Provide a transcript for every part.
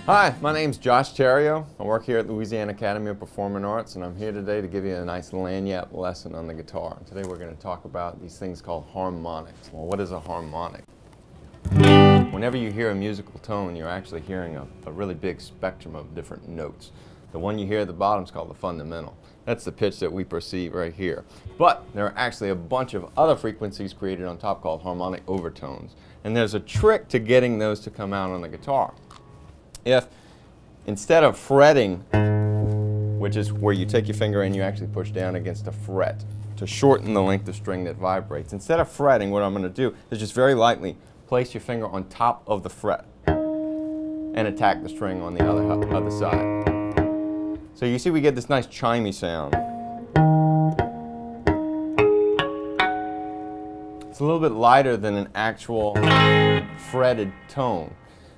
Hi, my name's Josh Theriot. I work here at Louisiana Academy of Performing Arts, and I'm here today to give you a nice lagniappe lesson on the guitar. Today we're going to talk about these things called harmonics. Well, what is a harmonic? Whenever you hear a musical tone, you're actually hearing a really big spectrum of different notes. The one you hear at the bottom is called the fundamental. That's the pitch that we perceive right here. But there are actually a bunch of other frequencies created on top called harmonic overtones. And there's a trick to getting those to come out on the guitar. If instead of fretting, which is where you take your finger and you actually push down against a fret to shorten the length of string that vibrates, instead of fretting, what I'm going to do is just very lightly place your finger on top of the fret and attack the string on the other side. So you see we get this nice chimey sound. It's a little bit lighter than an actual fretted tone.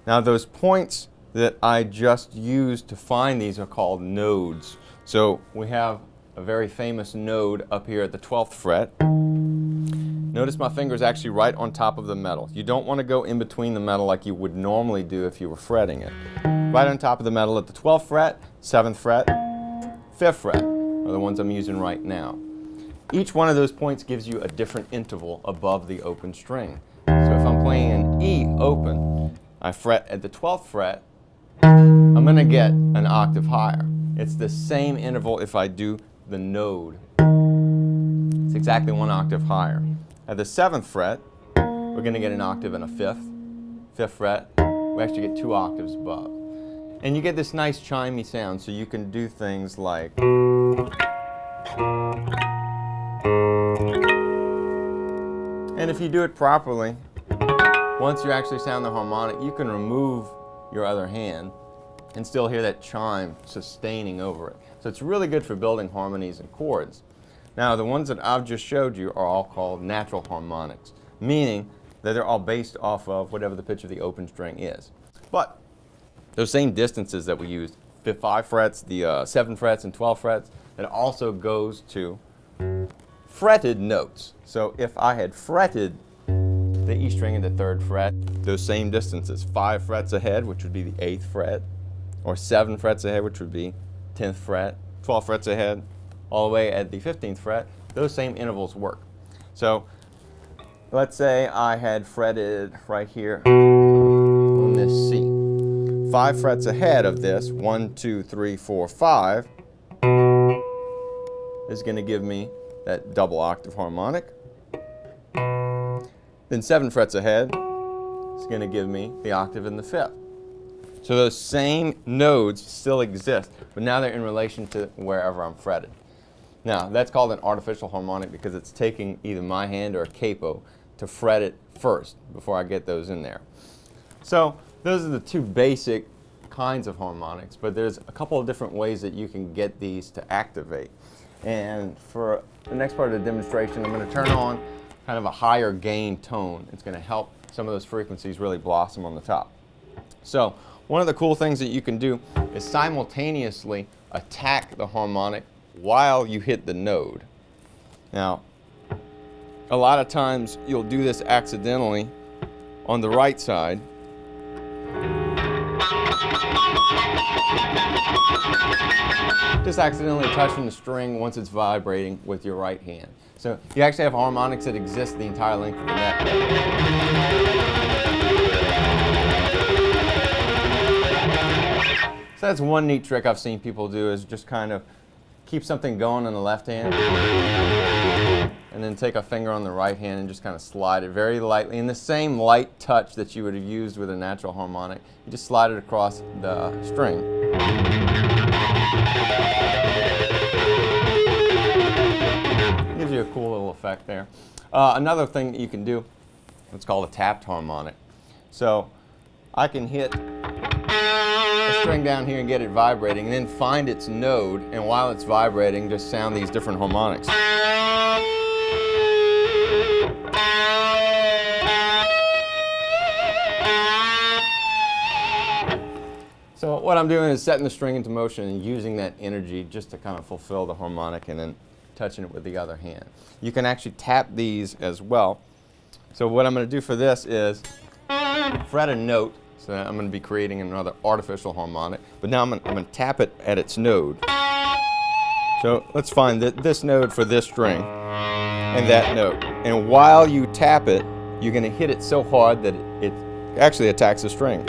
Now those points that I just used to find these are called nodes. So we have a very famous node up here at the 12th fret. Notice my finger is actually right on top of the metal. You don't want to go in between the metal like you would normally do if you were fretting it. Right on top of the metal at the 12th fret, 7th fret, 5th fret are the ones I'm using right now. Each one of those points gives you a different interval above the open string. So if I'm playing an E open, I fret at the 12th fret, I'm going to get an octave higher. It's the same interval if I do the node. It's exactly one octave higher. At the 7th fret, we're going to get an octave and a fifth. 5th fret, we actually get 2 octaves above. And you get this nice chimey sound, so you can do things like and if you do it properly, once you actually sound the harmonic, you can remove your other hand and still hear that chime sustaining over it. So it's really good for building harmonies and chords. Now the ones that I've just showed you are all called natural harmonics, meaning that they're all based off of whatever the pitch of the open string is. But those same distances that we used, the 5 frets, the 7 frets and 12 frets, it also goes to fretted notes. So if I had fretted the E string in the 3rd fret, those same distances, 5 frets ahead, which would be the 8th fret, or 7 frets ahead, which would be 10th fret, 12 frets ahead, all the way at the 15th fret, those same intervals work. So let's say I had fretted right here on this C. 5 frets ahead of this, 1, 2, 3, 4, 5, is going to give me that double octave harmonic. Then 7 frets ahead is going to give me the octave in the 5th. So those same nodes still exist, but now they're in relation to wherever I'm fretted. Now that's called an artificial harmonic because it's taking either my hand or a capo to fret it first before I get those in there. So those are the 2 basic kinds of harmonics, but there's a couple of different ways that you can get these to activate. And for the next part of the demonstration, I'm going to turn on kind of a higher gain tone. It's going to help some of those frequencies really blossom on the top. So one of the cool things that you can do is simultaneously attack the harmonic while you hit the node. Now, a lot of times you'll do this accidentally on the right side. Just accidentally touching the string once it's vibrating with your right hand. So you actually have harmonics that exist the entire length of the neck. So that's one neat trick I've seen people do, is just kind of keep something going on the left hand and then take a finger on the right hand and just kind of slide it very lightly in the same light touch that you would have used with a natural harmonic. You just slide it across the string. Gives you a cool little effect there. Another thing that you can do, it's called a tapped harmonic. So I can hit a string down here and get it vibrating, and then find its node, and while it's vibrating, just sound these different harmonics. So what I'm doing is setting the string into motion and using that energy just to kind of fulfill the harmonic and then touching it with the other hand. You can actually tap these as well. So what I'm going to do for this is fret a note So I'm going to be creating another artificial harmonic, but now I'm going to tap it at its node. So let's find this node for this string and that note. And while you tap it, you're going to hit it so hard that it actually attacks the string. You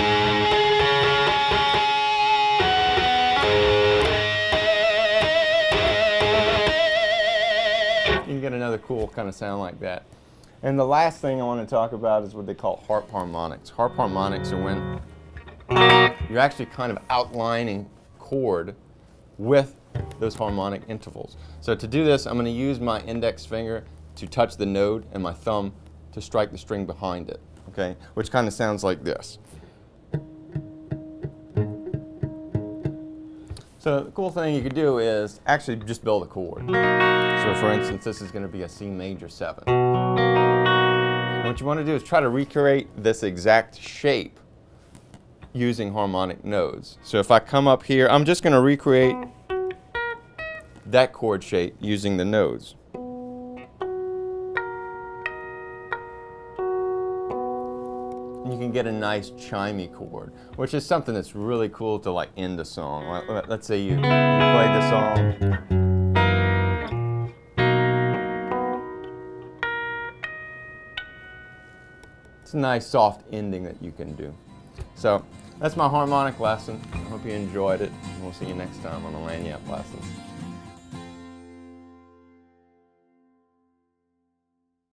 can get another cool kind of sound like that. And the last thing I want to talk about is what they call harp harmonics. Harp harmonics are when you're actually kind of outlining chord with those harmonic intervals. So to do this, I'm going to use my index finger to touch the node and my thumb to strike the string behind it, okay? Which kind of sounds like this. So the cool thing you could do is actually just build a chord. So for instance, this is going to be a C major 7. And what you want to do is try to recreate this exact shape using harmonic nodes. So if I come up here, I'm just going to recreate that chord shape using the nodes. And you can get a nice chimey chord, which is something that's really cool to like end a song. Let's say you played the song. It's a nice soft ending that you can do. So that's my harmonic lesson. I hope you enjoyed it. We'll see you next time on the Lagniappe lessons.